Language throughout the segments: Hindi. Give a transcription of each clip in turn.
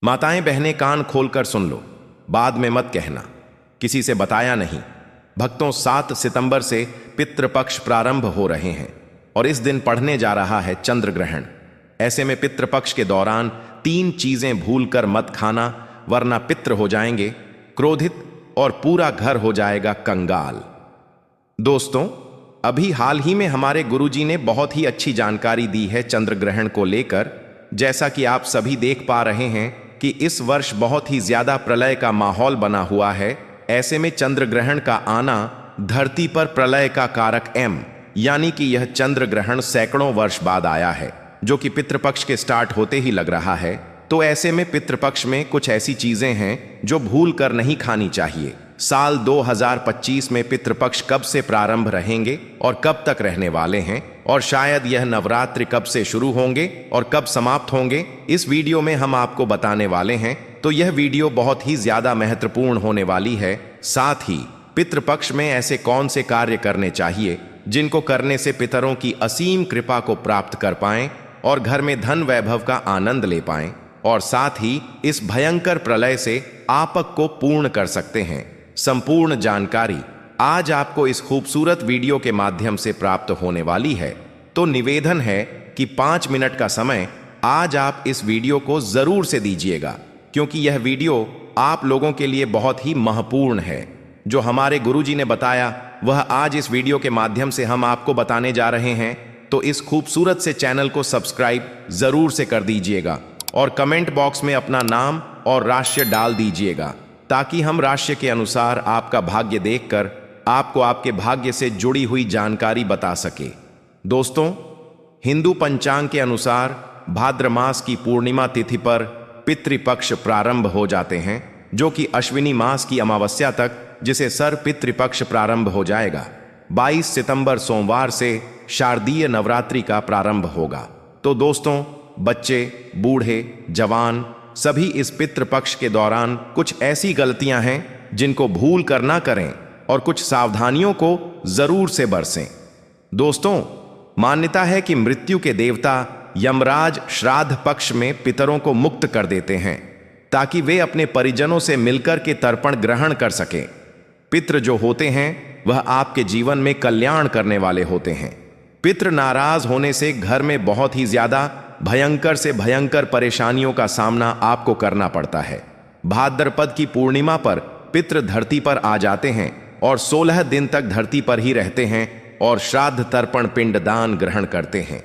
माताएं बहनें कान खोलकर सुन लो, बाद में मत कहना किसी से बताया नहीं। भक्तों, 7 सितंबर से पितृपक्ष प्रारंभ हो रहे हैं और इस दिन पढ़ने जा रहा है चंद्र ग्रहण। ऐसे में पितृपक्ष के दौरान 3 चीजें भूलकर मत खाना, वरना पितृ हो जाएंगे क्रोधित और पूरा घर हो जाएगा कंगाल। दोस्तों, अभी हाल ही में हमारे गुरुजी ने बहुत ही अच्छी जानकारी दी है चंद्र ग्रहण को लेकर। जैसा कि आप सभी देख पा रहे हैं कि इस वर्ष बहुत ही ज्यादा प्रलय का माहौल बना हुआ है। ऐसे में चंद्र ग्रहण का आना धरती पर प्रलय का कारक यानी कि यह चंद्र ग्रहण सैकड़ों वर्ष बाद आया है, जो कि पितृपक्ष के स्टार्ट होते ही लग रहा है। तो ऐसे में पितृपक्ष में कुछ ऐसी चीजें हैं जो भूल कर नहीं खानी चाहिए। साल 2025 में पितृपक्ष कब से प्रारंभ रहेंगे और कब तक रहने वाले हैं, और शायद यह नवरात्रि कब से शुरू होंगे और कब समाप्त होंगे, इस वीडियो में हम आपको बताने वाले हैं। तो यह वीडियो बहुत ही ज्यादा महत्वपूर्ण होने वाली है। साथ ही पितृपक्ष में ऐसे कौन से कार्य करने चाहिए जिनको करने से पितरों की असीम कृपा को प्राप्त कर पाएं और घर में धन वैभव का आनंद ले पाएं, और साथ ही इस भयंकर प्रलय से आपक को पूर्ण कर सकते हैं। संपूर्ण जानकारी आज आपको इस खूबसूरत वीडियो के माध्यम से प्राप्त होने वाली है। तो निवेदन है कि 5 मिनट का समय आज आप इस वीडियो को जरूर से दीजिएगा, क्योंकि यह वीडियो आप लोगों के लिए बहुत ही महत्वपूर्ण है। जो हमारे गुरुजी ने बताया वह आज इस वीडियो के माध्यम से हम आपको बताने जा रहे हैं। तो इस खूबसूरत से चैनल को सब्सक्राइब जरूर से कर दीजिएगा और कमेंट बॉक्स में अपना नाम और राशि डाल दीजिएगा, ताकि हम राशि के अनुसार आपका भाग्य देखकर आपको आपके भाग्य से जुड़ी हुई जानकारी बता सके। दोस्तों, हिंदू पंचांग के अनुसार भाद्र मास की पूर्णिमा तिथि पर पितृपक्ष प्रारंभ हो जाते हैं, जो कि अश्विनी मास की अमावस्या तक, जिसे सर पितृपक्ष प्रारंभ हो जाएगा। 22 सितंबर सोमवार से शारदीय नवरात्रि का प्रारंभ होगा। तो दोस्तों, बच्चे, बूढ़े, जवान सभी इस पितृपक्ष के दौरान कुछ ऐसी गलतियां हैं जिनको भूल कर ना करें और कुछ सावधानियों को जरूर से बरसें। दोस्तों, मान्यता है कि मृत्यु के देवता यमराज श्राद्ध पक्ष में पितरों को मुक्त कर देते हैं, ताकि वे अपने परिजनों से मिलकर के तर्पण ग्रहण कर सकें। पितृ जो होते हैं वह आपके जीवन में कल्याण करने वाले होते हैं। पितृ नाराज होने से घर में बहुत ही ज्यादा भयंकर से भयंकर परेशानियों का सामना आपको करना पड़ता है। भाद्रपद की पूर्णिमा पर पितृ धरती पर आ जाते हैं और 16 दिन तक धरती पर ही रहते हैं और श्राद्ध तर्पण पिंड दान ग्रहण करते हैं।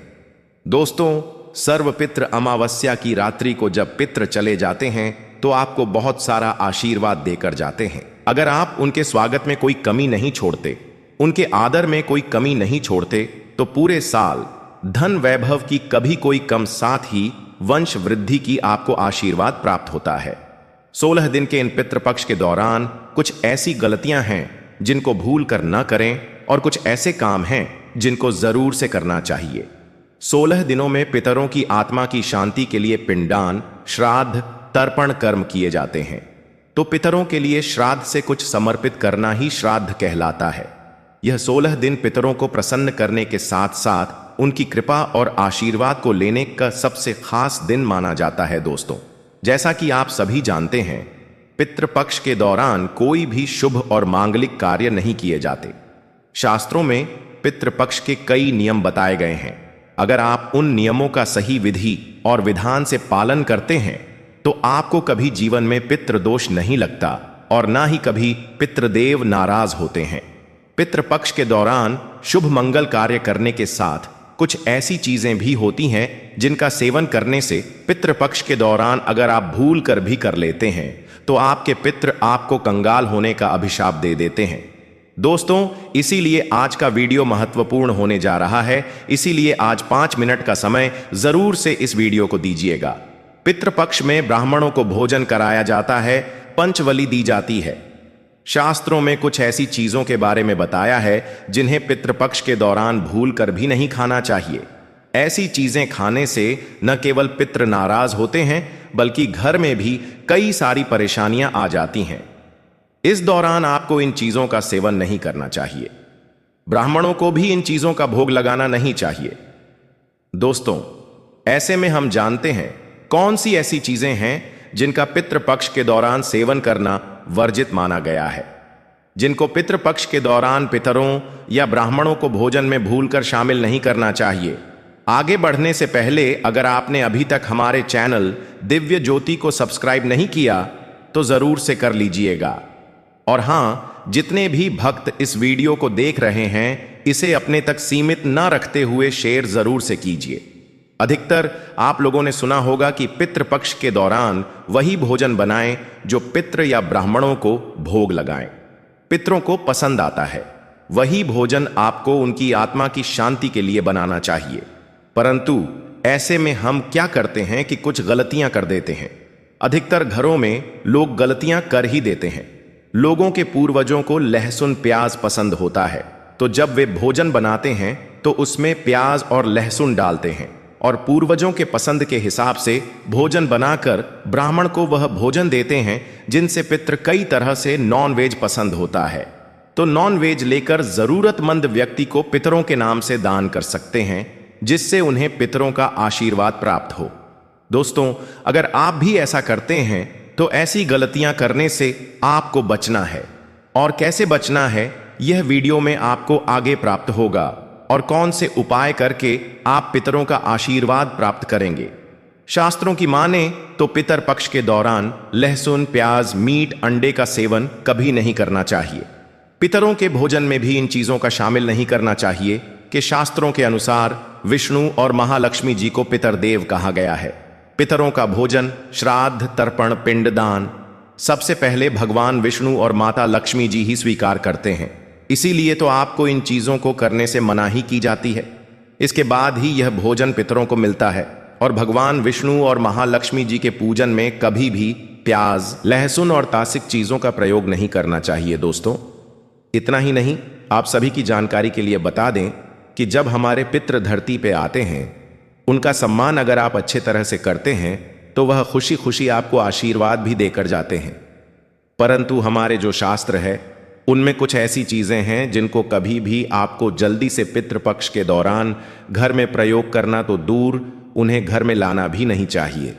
दोस्तों, सर्वपितृ अमावस्या की रात्रि को जब पितृ चले जाते हैं तो आपको बहुत सारा आशीर्वाद देकर जाते हैं। अगर आप उनके स्वागत में कोई कमी नहीं छोड़ते, उनके आदर में कोई कमी नहीं छोड़ते, तो पूरे साल धन वैभव की कभी कोई कम, साथ ही वंश वृद्धि की आपको आशीर्वाद प्राप्त होता है। 16 दिन के इन पितृपक्ष के दौरान कुछ ऐसी गलतियां हैं जिनको भूल कर न करें, और कुछ ऐसे काम हैं जिनको जरूर से करना चाहिए। 16 दिनों में पितरों की आत्मा की शांति के लिए पिंडदान, श्राद्ध, तर्पण कर्म किए जाते हैं। तो पितरों के लिए श्राद्ध से कुछ समर्पित करना ही श्राद्ध कहलाता है। यह 16 दिन पितरों को प्रसन्न करने के साथ साथ उनकी कृपा और आशीर्वाद को लेने का सबसे खास दिन माना जाता है। दोस्तों, जैसा कि आप सभी जानते हैं, पितृपक्ष के दौरान कोई भी शुभ और मांगलिक कार्य नहीं किए जाते। शास्त्रों में पितृपक्ष के कई नियम बताए गए हैं। अगर आप उन नियमों का सही विधि और विधान से पालन करते हैं तो आपको कभी जीवन में पितृदोष नहीं लगता और ना ही कभी पितृदेव नाराज होते हैं। पितृपक्ष के दौरान शुभ मंगल कार्य करने के साथ कुछ ऐसी चीजें भी होती हैं जिनका सेवन करने से पितृपक्ष के दौरान अगर आप भूल कर भी कर लेते हैं तो आपके पितृ आपको कंगाल होने का अभिशाप दे देते हैं। दोस्तों, इसीलिए आज का वीडियो महत्वपूर्ण होने जा रहा है। इसीलिए आज 5 मिनट का समय जरूर से इस वीडियो को दीजिएगा। पितृपक्ष में ब्राह्मणों को भोजन कराया जाता है, पंचवली दी जाती है। शास्त्रों में कुछ ऐसी चीजों के बारे में बताया है जिन्हें पितृपक्ष के दौरान भूल कर भी नहीं खाना चाहिए। ऐसी चीजें खाने से न केवल पितृ नाराज होते हैं, बल्कि घर में भी कई सारी परेशानियां आ जाती हैं। इस दौरान आपको इन चीजों का सेवन नहीं करना चाहिए। ब्राह्मणों को भी इन चीजों का भोग लगाना नहीं चाहिए। दोस्तों, ऐसे में हम जानते हैं कौन सी ऐसी चीजें हैं जिनका पितृपक्ष के दौरान सेवन करना वर्जित माना गया है। जिनको पितृपक्ष के दौरान पितरों या ब्राह्मणों को भोजन में भूलकर शामिल नहीं करना चाहिए। आगे बढ़ने से पहले अगर आपने अभी तक हमारे चैनल दिव्य ज्योति को सब्सक्राइब नहीं किया तो जरूर से कर लीजिएगा। और हाँ, जितने भी भक्त इस वीडियो को देख रहे हैं इसे अपने तक सीमित न रखते हुए शेयर जरूर से कीजिए। अधिकतर आप लोगों ने सुना होगा कि पितृपक्ष के दौरान वही भोजन बनाएं जो पितृ या ब्राह्मणों को भोग लगाएं, पितरों को पसंद आता है। वही भोजन आपको उनकी आत्मा की शांति के लिए बनाना चाहिए। परंतु ऐसे में हम क्या करते हैं कि कुछ गलतियां कर देते हैं। अधिकतर घरों में लोग गलतियां कर ही देते हैं। लोगों के पूर्वजों को लहसुन प्याज पसंद होता है, तो जब वे भोजन बनाते हैं तो उसमें प्याज और लहसुन डालते हैं और पूर्वजों के पसंद के हिसाब से भोजन बनाकर ब्राह्मण को वह भोजन देते हैं जिनसे पितृ कई तरह से नॉन वेज पसंद होता है। तो नॉन वेज लेकर जरूरतमंद व्यक्ति को पितरों के नाम से दान कर सकते हैं, जिससे उन्हें पितरों का आशीर्वाद प्राप्त हो। दोस्तों, अगर आप भी ऐसा करते हैं तो ऐसी गलतियां करने से आपको बचना है। और कैसे बचना है यह वीडियो में आपको आगे प्राप्त होगा, और कौन से उपाय करके आप पितरों का आशीर्वाद प्राप्त करेंगे। शास्त्रों की माने तो पितर पक्ष के दौरान लहसुन, प्याज, मीट, अंडे का सेवन कभी नहीं करना चाहिए। पितरों के भोजन में भी इन चीजों का शामिल नहीं करना चाहिए कि शास्त्रों के अनुसार विष्णु और महालक्ष्मी जी को पितरदेव कहा गया है। पितरों का भोजन, श्राद्ध, तर्पण, पिंडदान सबसे पहले भगवान विष्णु और माता लक्ष्मी जी ही स्वीकार करते हैं। इसीलिए तो आपको इन चीजों को करने से मनाही की जाती है। इसके बाद ही यह भोजन पितरों को मिलता है। और भगवान विष्णु और महालक्ष्मी जी के पूजन में कभी भी प्याज, लहसुन और तासिक चीजों का प्रयोग नहीं करना चाहिए। दोस्तों, इतना ही नहीं, आप सभी की जानकारी के लिए बता दें कि जब हमारे पितृ धरती पे आते हैं, उनका सम्मान अगर आप अच्छे तरह से करते हैं तो वह खुशी खुशी आपको आशीर्वाद भी देकर जाते हैं। परंतु हमारे जो शास्त्र है उनमें कुछ ऐसी चीजें हैं जिनको कभी भी आपको जल्दी से पितृपक्ष के दौरान घर में प्रयोग करना तो दूर, उन्हें घर में लाना भी नहीं चाहिए।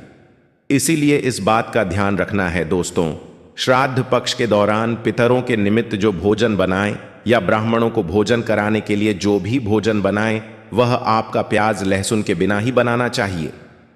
इसीलिए इस बात का ध्यान रखना है दोस्तों, श्राद्ध पक्ष के दौरान पितरों के निमित्त जो भोजन बनाएं या ब्राह्मणों को भोजन कराने के लिए जो भी भोजन बनाएं वह आपका प्याज लहसुन के बिना ही बनाना चाहिए।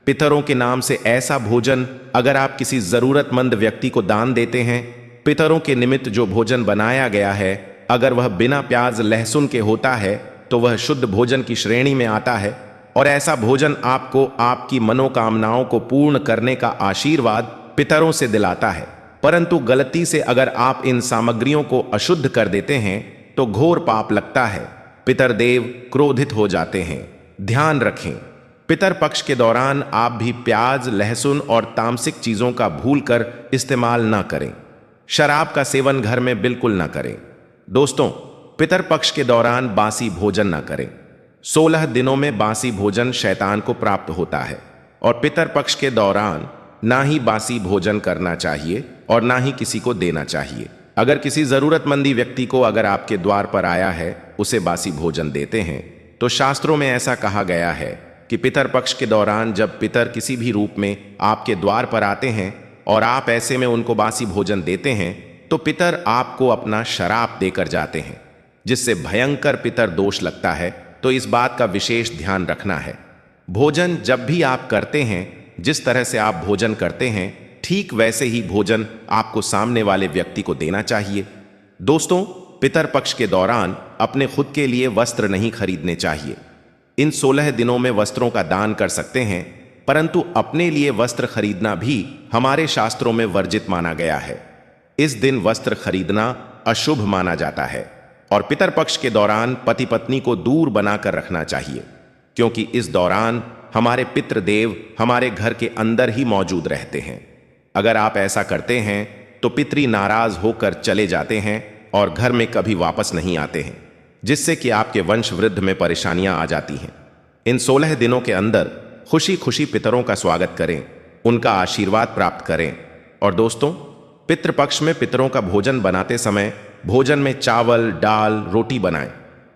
पितरों के नाम से ऐसा भोजन अगर आप किसी जरूरतमंद व्यक्ति को दान देते हैं, पितरों के निमित्त जो भोजन बनाया गया है अगर वह बिना प्याज लहसुन के होता है तो वह शुद्ध भोजन की श्रेणी में आता है। और ऐसा भोजन आपको आपकी मनोकामनाओं को पूर्ण करने का आशीर्वाद पितरों से दिलाता है। परंतु गलती से अगर आप इन सामग्रियों को अशुद्ध कर देते हैं तो घोर पाप लगता है। पितरदेव क्रोधित हो जाते हैं। ध्यान रखें, पितर पक्ष के दौरान आप भी प्याज, लहसुन और तामसिक चीजों का भूलकर इस्तेमाल ना करें। शराब का सेवन घर में बिल्कुल ना करें। दोस्तों, पितर पक्ष के दौरान बासी भोजन ना करें। 16 दिनों में बासी भोजन शैतान को प्राप्त होता है और पितर पक्ष के दौरान ना ही बासी भोजन करना चाहिए और ना ही किसी को देना चाहिए। अगर किसी जरूरतमंदी व्यक्ति को अगर आपके द्वार पर आया है उसे बासी भोजन देते हैं तो शास्त्रों में ऐसा कहा गया है कि पितर पक्ष के दौरान जब पितर किसी भी रूप में आपके द्वार पर आते हैं और आप ऐसे में उनको बासी भोजन देते हैं तो पितर आपको अपना शराप देकर जाते हैं, जिससे भयंकर पितर दोष लगता है। तो इस बात का विशेष ध्यान रखना है। भोजन जब भी आप करते हैं, जिस तरह से आप भोजन करते हैं ठीक वैसे ही भोजन आपको सामने वाले व्यक्ति को देना चाहिए। दोस्तों, पितर पक्ष के दौरान अपने खुद के लिए वस्त्र नहीं खरीदने चाहिए। इन 16 दिनों में वस्त्रों का दान कर सकते हैं, परंतु अपने लिए वस्त्र खरीदना भी हमारे शास्त्रों में वर्जित माना गया है। इस दिन वस्त्र खरीदना अशुभ माना जाता है और पितर पक्ष के दौरान पति पत्नी को दूर बनाकर रखना चाहिए, क्योंकि इस दौरान हमारे पितृदेव हमारे घर के अंदर ही मौजूद रहते हैं। अगर आप ऐसा करते हैं तो पितरी नाराज होकर चले जाते हैं और घर में कभी वापस नहीं आते हैं, जिससे कि आपके वंश वृद्ध में परेशानियां आ जाती हैं। इन 16 दिनों के अंदर खुशी खुशी पितरों का स्वागत करें, उनका आशीर्वाद प्राप्त करें। और दोस्तों, पितृपक्ष में पितरों का भोजन बनाते समय भोजन में चावल, दाल, रोटी बनाएं।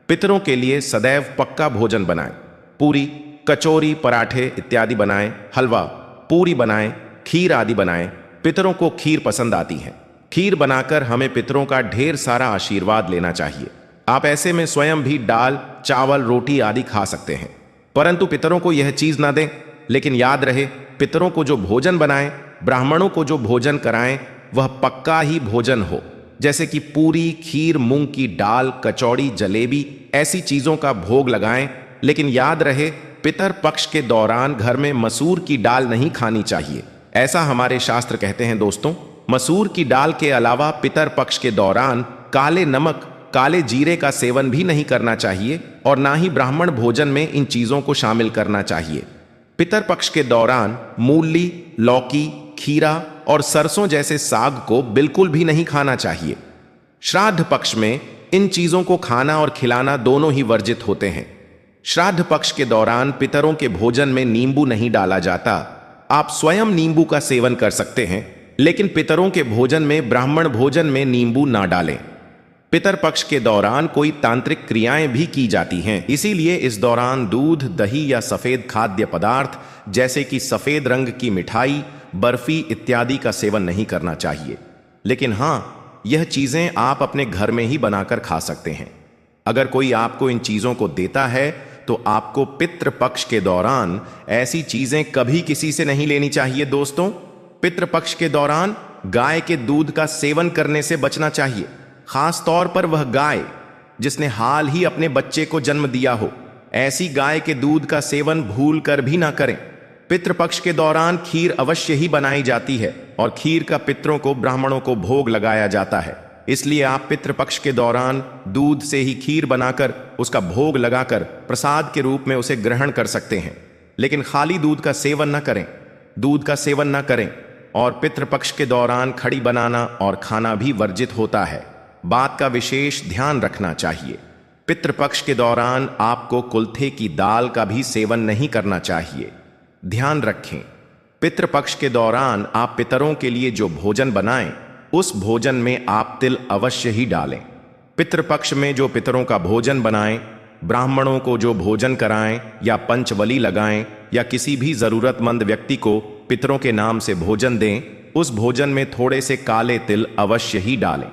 पितरों के लिए सदैव पक्का भोजन बनाएं। पूरी, कचौरी, पराठे इत्यादि बनाएं। हलवा, पूरी बनाएं। खीर आदि बनाएं। पितरों को खीर पसंद आती है। खीर बनाकर हमें पितरों का ढेर सारा आशीर्वाद लेना चाहिए। आप ऐसे में स्वयं भी दाल, चावल, रोटी आदि खा सकते हैं, परंतु पितरों को यह चीज ना दें। लेकिन याद रहे, पितरों को जो भोजन बनाएं, ब्राह्मणों को जो भोजन कराएं, वह पक्का ही भोजन हो, जैसे कि पूरी, खीर, मूंग की दाल, कचौड़ी, जलेबी, ऐसी चीजों का भोग लगाएं। लेकिन याद रहे, पितर पक्ष के दौरान घर में मसूर की दाल नहीं खानी चाहिए, ऐसा हमारे शास्त्र कहते हैं। दोस्तों, मसूर की दाल के अलावा पितर पक्ष के दौरान काले नमक, काले जीरे का सेवन भी नहीं करना चाहिए और ना ही ब्राह्मण भोजन में इन चीजों को शामिल करना चाहिए। पितर पक्ष के दौरान मूली, लौकी, खीरा और सरसों जैसे साग को बिल्कुल भी नहीं खाना चाहिए। श्राद्ध पक्ष में इन चीजों को खाना और खिलाना दोनों ही वर्जित होते हैं। श्राद्ध पक्ष के दौरान पितरों के भोजन में नींबू नहीं डाला जाता। आप स्वयं नींबू का सेवन कर सकते हैं, लेकिन पितरों के भोजन में, ब्राह्मण भोजन में नींबू ना डालें। पितर पक्ष के दौरान कोई तांत्रिक क्रियाएं भी की जाती हैं, इसीलिए इस दौरान दूध, दही या सफेद खाद्य पदार्थ जैसे कि सफेद रंग की मिठाई, बर्फी इत्यादि का सेवन नहीं करना चाहिए। लेकिन हाँ, यह चीजें आप अपने घर में ही बनाकर खा सकते हैं। अगर कोई आपको इन चीजों को देता है तो आपको पितृपक्ष के दौरान ऐसी चीजें कभी किसी से नहीं लेनी चाहिए। दोस्तों, पितृपक्ष के दौरान गाय के दूध का सेवन करने से बचना चाहिए, खास तौर पर वह गाय जिसने हाल ही अपने बच्चे को जन्म दिया हो। ऐसी गाय के दूध का सेवन भूल कर भी ना करें। पितृपक्ष के दौरान खीर अवश्य ही बनाई जाती है और खीर का पितरों को, ब्राह्मणों को भोग लगाया जाता है। इसलिए आप पितृपक्ष के दौरान दूध से ही खीर बनाकर उसका भोग लगाकर प्रसाद के रूप में उसे ग्रहण कर सकते हैं। लेकिन खाली दूध का सेवन न करें, दूध का सेवन न करें। और पितृपक्ष के दौरान खड़ी बनाना और खाना भी वर्जित होता है। बात का विशेष ध्यान रखना चाहिए। पितृपक्ष के दौरान आपको कुल्थे की दाल का भी सेवन नहीं करना चाहिए। ध्यान रखें, पितृपक्ष के दौरान आप पितरों के लिए जो भोजन बनाएं, उस भोजन में आप तिल अवश्य ही डालें। पितृपक्ष में जो पितरों का भोजन बनाएं, ब्राह्मणों को जो भोजन कराएं या पंचवली लगाएं या किसी भी जरूरतमंद व्यक्ति को पितरों के नाम से भोजन दें, उस भोजन में थोड़े से काले तिल अवश्य ही डालें।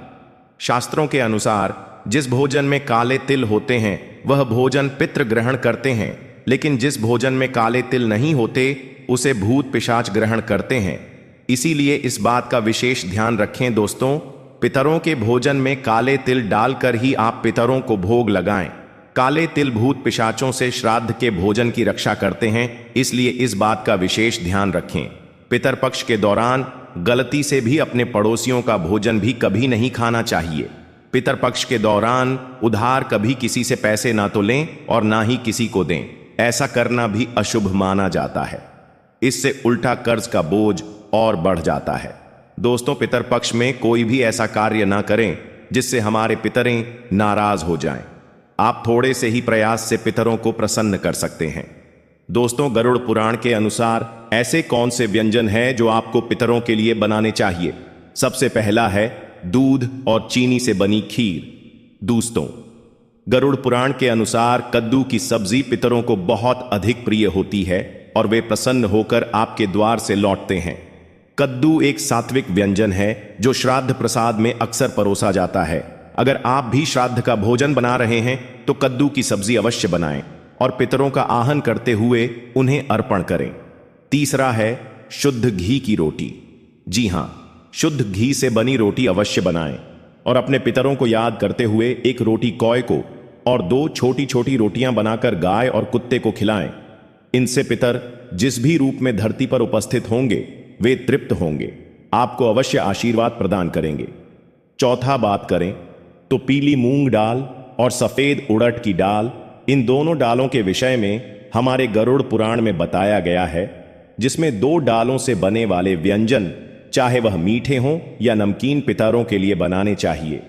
शास्त्रों के अनुसार जिस भोजन में काले तिल होते हैं वह भोजन पितृ ग्रहण करते हैं, लेकिन जिस भोजन में काले तिल नहीं होते उसे भूत पिशाच ग्रहण करते हैं। इसीलिए इस बात का विशेष ध्यान रखें। दोस्तों, पितरों के भोजन में काले तिल डालकर ही आप पितरों को भोग लगाएं। काले तिल भूत पिशाचों से श्राद्ध के भोजन की रक्षा करते हैं, इसलिए इस बात का विशेष ध्यान रखें। पितर पक्ष के दौरान गलती से भी अपने पड़ोसियों का भोजन भी कभी नहीं खाना चाहिए। पितर पक्ष के दौरान उधार कभी किसी से पैसे ना तो लें और ना ही किसी को दें। ऐसा करना भी अशुभ माना जाता है। इससे उल्टा कर्ज का बोझ और बढ़ जाता है। दोस्तों, पितर पक्ष में कोई भी ऐसा कार्य ना करें जिससे हमारे पितरें नाराज हो जाएं। आप थोड़े से ही प्रयास से पितरों को प्रसन्न कर सकते हैं। दोस्तों, गरुड़ पुराण के अनुसार ऐसे कौन से व्यंजन हैं जो आपको पितरों के लिए बनाने चाहिए? सबसे पहला है दूध और चीनी से बनी खीर। दोस्तों, गरुड़ पुराण के अनुसार कद्दू की सब्जी पितरों को बहुत अधिक प्रिय होती है और वे प्रसन्न होकर आपके द्वार से लौटते हैं। कद्दू एक सात्विक व्यंजन है जो श्राद्ध प्रसाद में अक्सर परोसा जाता है। अगर आप भी श्राद्ध का भोजन बना रहे हैं तो कद्दू की सब्जी अवश्य बनाएं और पितरों का आहन करते हुए उन्हें अर्पण करें। तीसरा है शुद्ध घी की रोटी। जी हां, शुद्ध घी से बनी रोटी अवश्य बनाएं और अपने पितरों को याद करते हुए एक रोटी कौए को और 2 छोटी छोटी रोटियां बनाकर गाय और कुत्ते को खिलाएं। इनसे पितर जिस भी रूप में धरती पर उपस्थित होंगे वे तृप्त होंगे, आपको अवश्य आशीर्वाद प्रदान करेंगे। चौथा बात करें तो पीली मूंग दाल और सफेद उड़द की दाल, इन दोनों दालों के विषय में हमारे गरुड़ पुराण में बताया गया है, जिसमें 2 दालों से बने वाले व्यंजन चाहे वह मीठे हों या नमकीन पितरों के लिए बनाने चाहिए।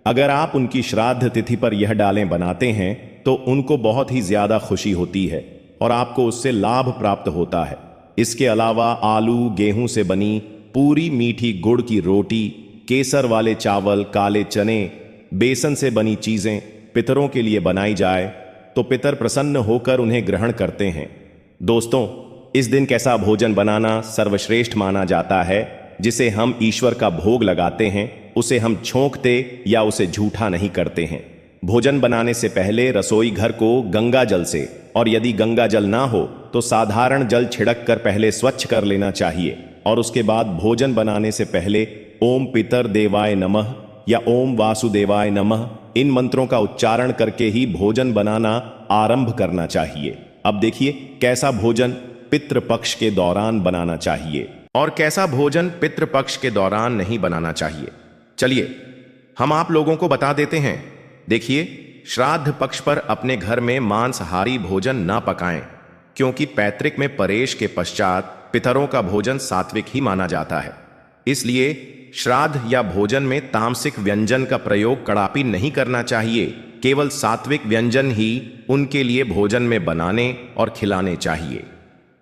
अगर आप उनकी श्राद्ध तिथि पर यह दालें बनाते हैं तो उनको बहुत ही ज्यादा खुशी होती है और आपको उससे लाभ प्राप्त होता है। इसके अलावा आलू, गेहूं से बनी पूरी मीठी गुड़ की रोटी, केसर वाले चावल, काले चने, बेसन से बनी चीजें पितरों के लिए बनाई जाए तो पितर प्रसन्न होकर उन्हें ग्रहण करते हैं। दोस्तों, इस दिन कैसा भोजन बनाना सर्वश्रेष्ठ माना जाता है, जिसे हम ईश्वर का भोग लगाते हैं, उसे हम छोंकते या उसे झूठा नहीं करते हैं। भोजन बनाने से पहले रसोई घर को गंगा जल से, और यदि गंगा जल ना हो तो साधारण जल छिड़क कर पहले स्वच्छ कर लेना चाहिए, और उसके बाद भोजन बनाने से पहले ओम पितर देवाय नमः या ओम वासुदेवाय नमः इन मंत्रों का उच्चारण करके ही भोजन बनाना आरंभ करना चाहिए। अब देखिए कैसा भोजन पितृपक्ष के दौरान बनाना चाहिए और कैसा भोजन पितृपक्ष के दौरान नहीं बनाना चाहिए। चलिए हम आप लोगों को बता देते हैं। देखिए, श्राद्ध पक्ष पर अपने घर में मांसाहारी भोजन ना पकाएं, क्योंकि पैतृक में परेश के पश्चात पितरों का भोजन सात्विक ही माना जाता है। इसलिए श्राद्ध या भोजन में तामसिक व्यंजन का प्रयोग कड़ापी नहीं करना चाहिए। केवल सात्विक व्यंजन ही उनके लिए भोजन में बनाने और खिलाने चाहिए।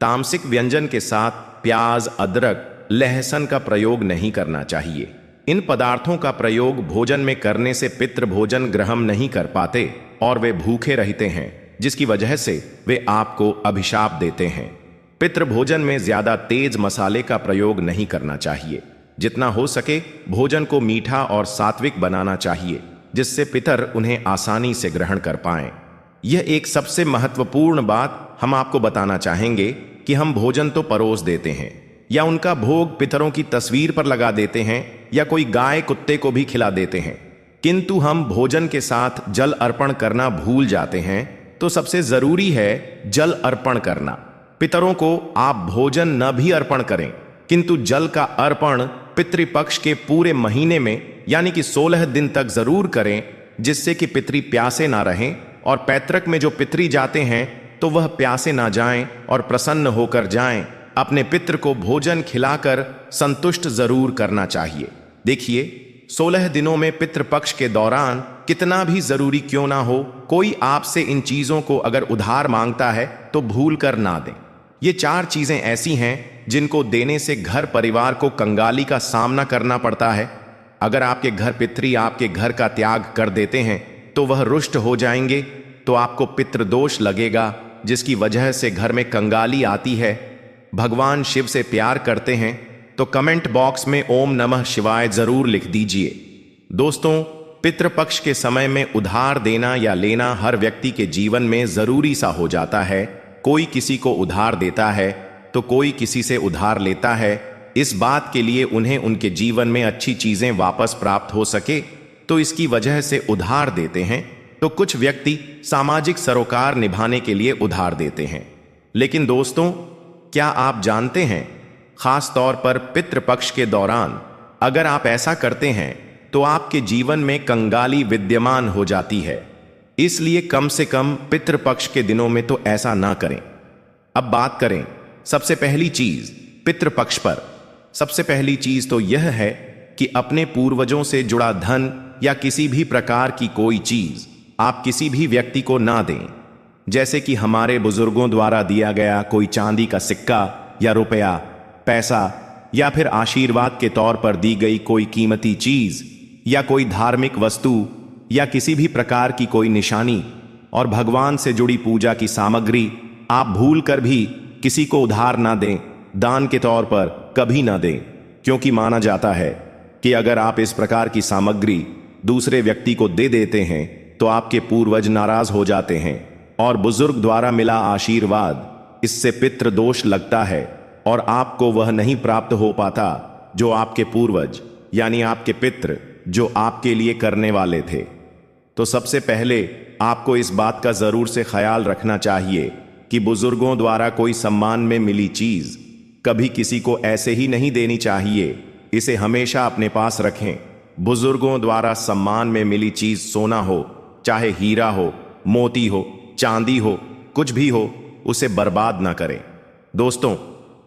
तामसिक व्यंजन के साथ प्याज, अदरक, लहसुन का प्रयोग नहीं करना चाहिए। इन पदार्थों का प्रयोग भोजन में करने से पितृ भोजन ग्रहण नहीं कर पाते और वे भूखे रहते हैं, जिसकी वजह से वे आपको अभिशाप देते हैं। पितृ भोजन में ज्यादा तेज मसाले का प्रयोग नहीं करना चाहिए। जितना हो सके भोजन को मीठा और सात्विक बनाना चाहिए, जिससे पितर उन्हें आसानी से ग्रहण कर पाएं। यह एक सबसे महत्वपूर्ण बात हम आपको बताना चाहेंगे कि हम भोजन तो परोस देते हैं या उनका भोग पितरों की तस्वीर पर लगा देते हैं या कोई गाय कुत्ते को भी खिला देते हैं, किंतु हम भोजन के साथ जल अर्पण करना भूल जाते हैं। तो सबसे जरूरी है जल अर्पण करना। पितरों को आप भोजन न भी अर्पण करें, किंतु जल का अर्पण पितृपक्ष के पूरे महीने में यानी कि 16 दिन तक जरूर करें, जिससे कि पितरी प्यासे ना रहें और पैतृक में जो पितरी जाते हैं तो वह प्यासे ना जाएं और प्रसन्न होकर जाएं। अपने पितृ को भोजन खिलाकर संतुष्ट जरूर करना चाहिए। देखिए, 16 दिनों में पितृपक्ष के दौरान कितना भी जरूरी क्यों ना हो, कोई आपसे इन चीजों को अगर उधार मांगता है तो भूल कर ना दें। ये 4 चीजें ऐसी हैं जिनको देने से घर परिवार को कंगाली का सामना करना पड़ता है। अगर आपके घर पितरी आपके घर का त्याग कर देते हैं तो वह रुष्ट हो जाएंगे, तो आपको पितृदोष लगेगा, जिसकी वजह से घर में कंगाली आती है। भगवान शिव से प्यार करते हैं तो कमेंट बॉक्स में ओम नमः शिवाय जरूर लिख दीजिए। दोस्तों, पितृपक्ष के समय में उधार देना या लेना हर व्यक्ति के जीवन में जरूरी सा हो जाता है। कोई किसी को उधार देता है तो कोई किसी से उधार लेता है। इस बात के लिए उन्हें उनके जीवन में अच्छी चीजें वापस प्राप्त हो सके, तो इसकी वजह से उधार देते हैं। तो कुछ व्यक्ति सामाजिक सरोकार निभाने के लिए उधार देते हैं। लेकिन दोस्तों, क्या आप जानते हैं, खास तौर पर पितृपक्ष के दौरान अगर आप ऐसा करते हैं तो आपके जीवन में कंगाली विद्यमान हो जाती है। इसलिए कम से कम पितृपक्ष के दिनों में तो ऐसा ना करें। अब बात करें सबसे पहली चीज पितृपक्ष पर। सबसे पहली चीज तो यह है कि अपने पूर्वजों से जुड़ा धन या किसी भी प्रकार की कोई चीज आप किसी भी व्यक्ति को ना दें। जैसे कि हमारे बुजुर्गों द्वारा दिया गया कोई चांदी का सिक्का या रुपया, पैसा, या फिर आशीर्वाद के तौर पर दी गई कोई कीमती चीज या कोई धार्मिक वस्तु या किसी भी प्रकार की कोई निशानी और भगवान से जुड़ी पूजा की सामग्री आप भूल कर भी किसी को उधार ना दें, दान के तौर पर कभी ना दें, क्योंकि माना जाता है कि अगर आप इस प्रकार की सामग्री दूसरे व्यक्ति को दे देते हैं तो आपके पूर्वज नाराज हो जाते हैं और बुजुर्ग द्वारा मिला आशीर्वाद इससे पितृ दोष लगता है और आपको वह नहीं प्राप्त हो पाता जो आपके पूर्वज यानी आपके पितृ जो आपके लिए करने वाले थे। तो सबसे पहले आपको इस बात का जरूर से ख्याल रखना चाहिए कि बुजुर्गों द्वारा कोई सम्मान में मिली चीज कभी किसी को ऐसे ही नहीं देनी चाहिए। इसे हमेशा अपने पास रखें। बुजुर्गों द्वारा सम्मान में मिली चीज सोना हो, चाहे हीरा हो, मोती हो, चांदी हो, कुछ भी हो, उसे बर्बाद ना करें। दोस्तों,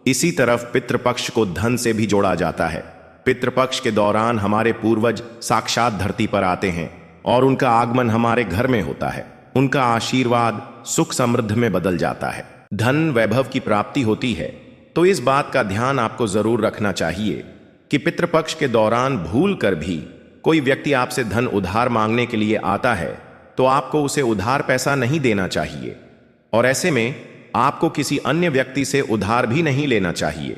इसी तरफ पितृपक्ष को धन से भी जोड़ा जाता है। पितृपक्ष के दौरान हमारे पूर्वज साक्षात धरती पर आते हैं और उनका आगमन हमारे घर में होता है। उनका आशीर्वाद सुख समृद्ध में बदल जाता है, धन वैभव की प्राप्ति होती है। तो इस बात का ध्यान आपको जरूर रखना चाहिए कि पितृपक्ष के दौरान भूल कर भी कोई व्यक्ति आपसे धन उधार मांगने के लिए आता है तो आपको उसे उधार पैसा नहीं देना चाहिए। और ऐसे में आपको किसी अन्य व्यक्ति से उधार भी नहीं लेना चाहिए।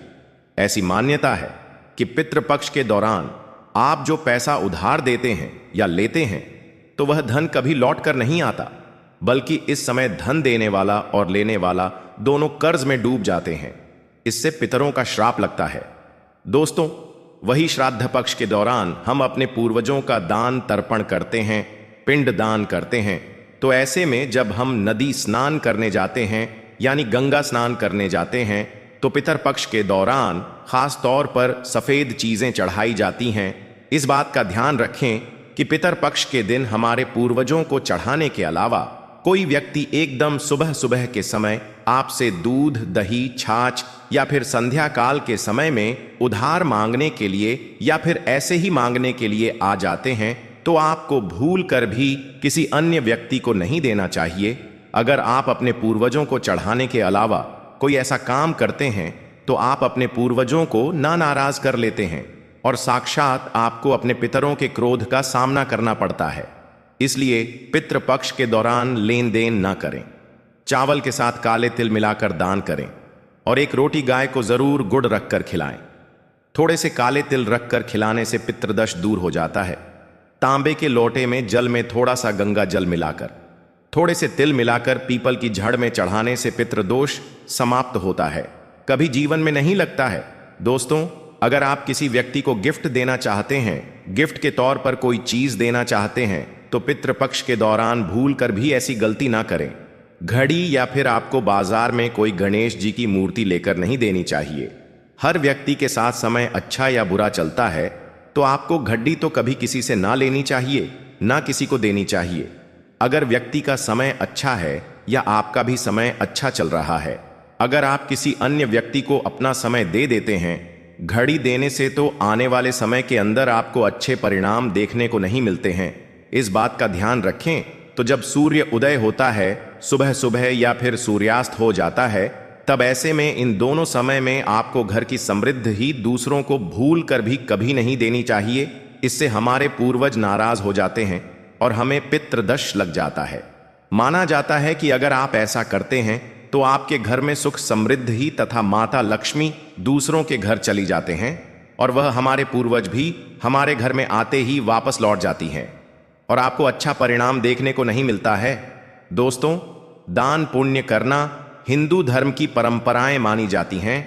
ऐसी मान्यता है कि पितृपक्ष के दौरान आप जो पैसा उधार देते हैं या लेते हैं तो वह धन कभी लौट कर नहीं आता, बल्कि इस समय धन देने वाला और लेने वाला दोनों कर्ज में डूब जाते हैं। इससे पितरों का श्राप लगता है। दोस्तों, वही श्राद्ध पक्ष के दौरान हम अपने पूर्वजों का दान तर्पण करते हैं, पिंड दान करते हैं। तो ऐसे में जब हम नदी स्नान करने जाते हैं यानी गंगा स्नान करने जाते हैं तो पितर पक्ष के दौरान खास तौर पर सफेद चीजें चढ़ाई जाती हैं। इस बात का ध्यान रखें कि पितर पक्ष के दिन हमारे पूर्वजों को चढ़ाने के अलावा कोई व्यक्ति एकदम सुबह सुबह के समय आपसे दूध, दही, छाछ या फिर संध्या काल के समय में उधार मांगने के लिए या फिर ऐसे ही मांगने के लिए आ जाते हैं तो आपको भूल कर भी किसी अन्य व्यक्ति को नहीं देना चाहिए। अगर आप अपने पूर्वजों को चढ़ाने के अलावा कोई ऐसा काम करते हैं तो आप अपने पूर्वजों को नाराज कर लेते हैं और साक्षात आपको अपने पितरों के क्रोध का सामना करना पड़ता है। इसलिए पितृपक्ष के दौरान लेन देन ना करें। चावल के साथ काले तिल मिलाकर दान करें और एक रोटी गाय को जरूर गुड़ रखकर खिलाएं। थोड़े से काले तिल रखकर खिलाने से पितृदोष दूर हो जाता है। तांबे के लोटे में जल में थोड़ा सा गंगा जल मिलाकर थोड़े से तिल मिलाकर पीपल की जड़ में चढ़ाने से पितृदोष समाप्त होता है, कभी जीवन में नहीं लगता है। दोस्तों, अगर आप किसी व्यक्ति को गिफ्ट देना चाहते हैं, गिफ्ट के तौर पर कोई चीज देना चाहते हैं तो पितृपक्ष के दौरान भूल कर भी ऐसी गलती ना करें। घड़ी या फिर आपको बाजार में कोई गणेश जी की मूर्ति लेकर नहीं देनी चाहिए। हर व्यक्ति के साथ समय अच्छा या बुरा चलता है तो आपको घड़ी तो कभी किसी से ना लेनी चाहिए, ना किसी को देनी चाहिए। अगर व्यक्ति का समय अच्छा है या आपका भी समय अच्छा चल रहा है, अगर आप किसी अन्य व्यक्ति को अपना समय दे देते हैं, घड़ी देने से तो आने वाले समय के अंदर आपको अच्छे परिणाम देखने को नहीं मिलते हैं। इस बात का ध्यान रखें। तो जब सूर्य उदय होता है सुबह सुबह या फिर सूर्यास्त हो जाता है, तब ऐसे में इन दोनों समय में आपको घर की समृद्धि ही दूसरों को भूल कर भी कभी नहीं देनी चाहिए। इससे हमारे पूर्वज नाराज हो जाते हैं और हमें पितृदोष लग जाता है। माना जाता है कि अगर आप ऐसा करते हैं तो आपके घर में सुख समृद्धि तथा माता लक्ष्मी दूसरों के घर चली जाते हैं और वह हमारे पूर्वज भी हमारे घर में आते ही वापस लौट जाती हैं और आपको अच्छा परिणाम देखने को नहीं मिलता है। दोस्तों, दान पुण्य करना हिंदू धर्म की परंपराएं मानी जाती हैं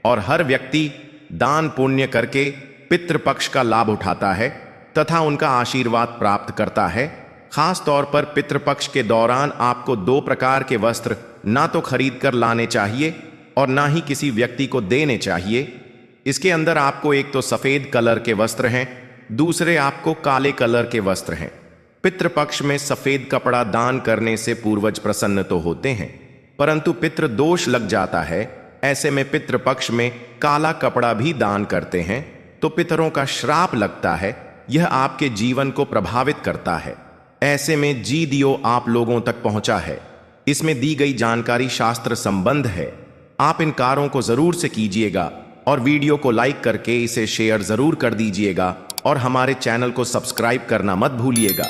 और हर व्यक्ति दान पुण्य करके पितृपक्ष का लाभ उठाता है तथा उनका आशीर्वाद प्राप्त करता है। खास तौर पर पितृपक्ष के दौरान आपको 2 प्रकार के वस्त्र ना तो खरीद कर लाने चाहिए और ना ही किसी व्यक्ति को देने चाहिए। इसके अंदर आपको एक तो सफेद कलर के वस्त्र हैं, दूसरे आपको काले कलर के वस्त्र हैं। पितृपक्ष में सफेद कपड़ा दान करने से पूर्वज प्रसन्न तो होते हैं, परंतु पितृदोष लग जाता है। ऐसे में पितृपक्ष में काला कपड़ा भी दान करते हैं तो पितरों का श्राप लगता है। यह आपके जीवन को प्रभावित करता है। ऐसे में जी दियो आप लोगों तक पहुंचा है। इसमें दी गई जानकारी शास्त्र संबंध है। आप इन कार्यों को जरूर से कीजिएगा और वीडियो को लाइक करके इसे शेयर जरूर कर दीजिएगा और हमारे चैनल को सब्सक्राइब करना मत भूलिएगा।